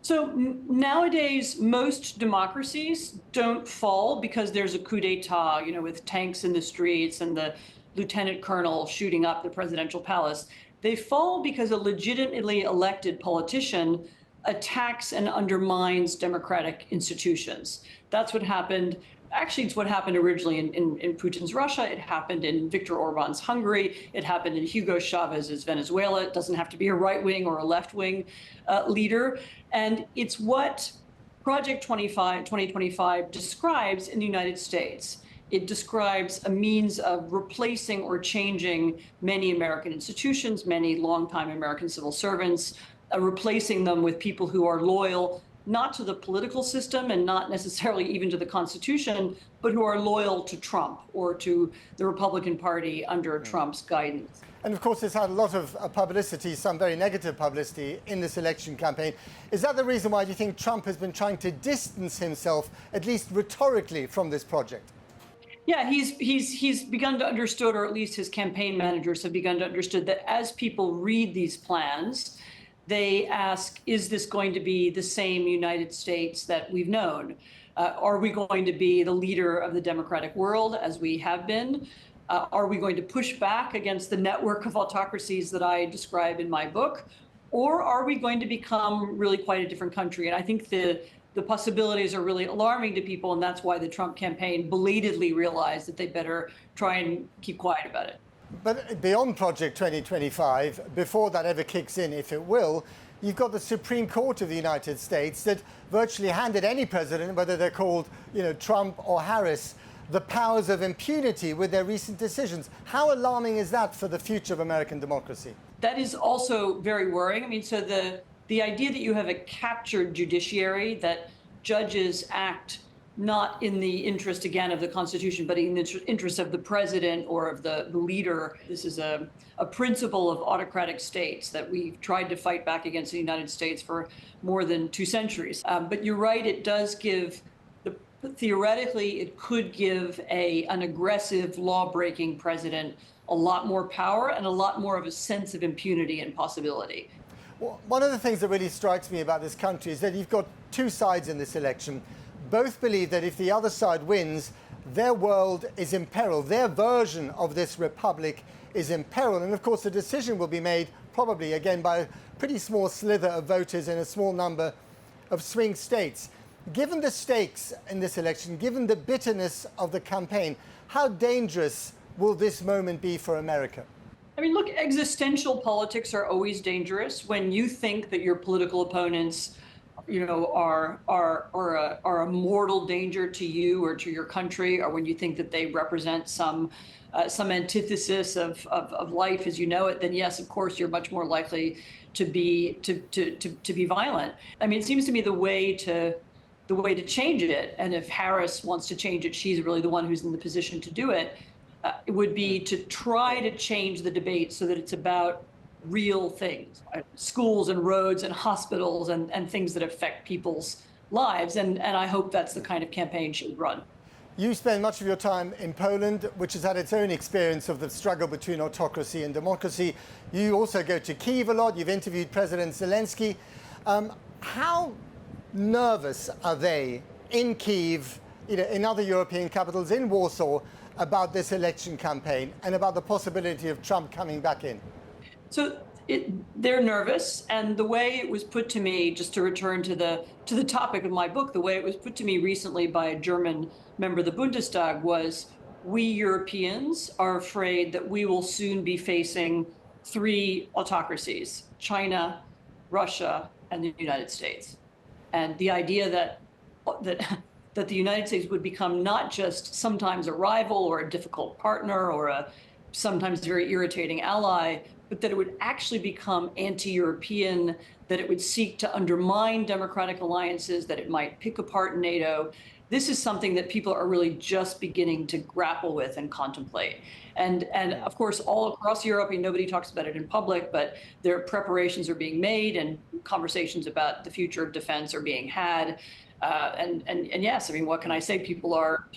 So nowadays, most democracies don't fall because there's a coup d'etat, with tanks in the streets and the lieutenant colonel shooting up the presidential palace. They fall because a legitimately elected politician attacks and undermines democratic institutions. That's what happened. Actually, it's what happened originally in Putin's Russia. It happened in Viktor Orban's Hungary. It happened in Hugo Chavez's Venezuela. It doesn't have to be a right wing or a left wing leader. And it's what Project 2025 describes in the United States. It describes a means of replacing or changing many American institutions, many longtime American civil servants, replacing them with people who are loyal not to the political system and not necessarily even to the Constitution, but who are loyal to Trump or to the Republican Party under Trump's guidance. And of course, it's had a lot of publicity, some very negative publicity in this election campaign. Is that the reason why you think Trump has been trying to distance himself, at least rhetorically, from this project? Yeah, he's begun to understand, or at least his campaign managers have begun to understand that as people read these plans, they ask, is this going to be the same United States that we've known? Are we going to be the leader of the democratic world as we have been? Are we going to push back against the network of autocracies that I describe in my book? Or are we going to become really quite a different country? And I think the possibilities are really alarming to people, and that's why the Trump campaign belatedly realized that they better try and keep quiet about it. But beyond Project 2025, before that ever kicks in, if it will, you've got the Supreme Court of the United States that virtually handed any president, whether they're called, Trump or Harris, the powers of impunity with their recent decisions. How alarming is that for the future of American democracy? That is also very worrying. I mean, so the idea that you have a captured judiciary, that judges act not in the interest, again, of the Constitution, but in the interest of the president or of the leader. This is a principle of autocratic states that we've tried to fight back against the United States for more than 2 centuries. But you're right, it does give, theoretically, it could give an aggressive, law-breaking president a lot more power and a lot more of a sense of impunity and possibility. Well, one of the things that really strikes me about this country is that you've got two sides in this election. Both believe that if the other side wins, their world is in peril. Their version of this republic is in peril. And of course, the decision will be made probably, again, by a pretty small slither of voters in a small number of swing states. Given the stakes in this election, given the bitterness of the campaign, how dangerous will this moment be for America? I mean, look, existential politics are always dangerous. When you think that your political opponents are a mortal danger to you or to your country, or when you think that they represent some antithesis of life as you know it, then yes, of course, you're much more likely to be violent. I mean, it seems to me the way to change it, and if Harris wants to change it, she's really the one who's in the position to do it. It would be to try to change the debate so that it's about real things, schools and roads and hospitals and things that affect people's lives. And I hope that's the kind of campaign she would run. You spend much of your time in Poland, which has had its own experience of the struggle between autocracy and democracy. You also go to Kyiv a lot. You've interviewed President Zelensky. How nervous are they in Kyiv, in other European capitals, in Warsaw, about this election campaign and about the possibility of Trump coming back in? So they're nervous, and the way it was put to me, just to return to the topic of my book, the way it was put to me recently by a German member of the Bundestag was, we Europeans are afraid that we will soon be facing 3 autocracies: China, Russia, and the United States. And the idea that the United States would become not just sometimes a rival or a difficult partner or a sometimes very irritating ally, but that it would actually become anti-European, that it would seek to undermine democratic alliances, that it might pick apart NATO. This is something that people are really just beginning to grapple with and contemplate. And of course, all across Europe, nobody talks about it in public, but their preparations are being made and conversations about the future of defense are being had. And yes, I mean, what can I say? People are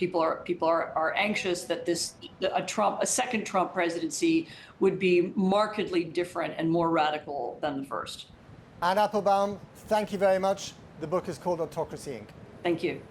anxious that a second Trump presidency would be markedly different and more radical than the first. Anne Applebaum, thank you very much. The book is called Autocracy, Inc. Thank you.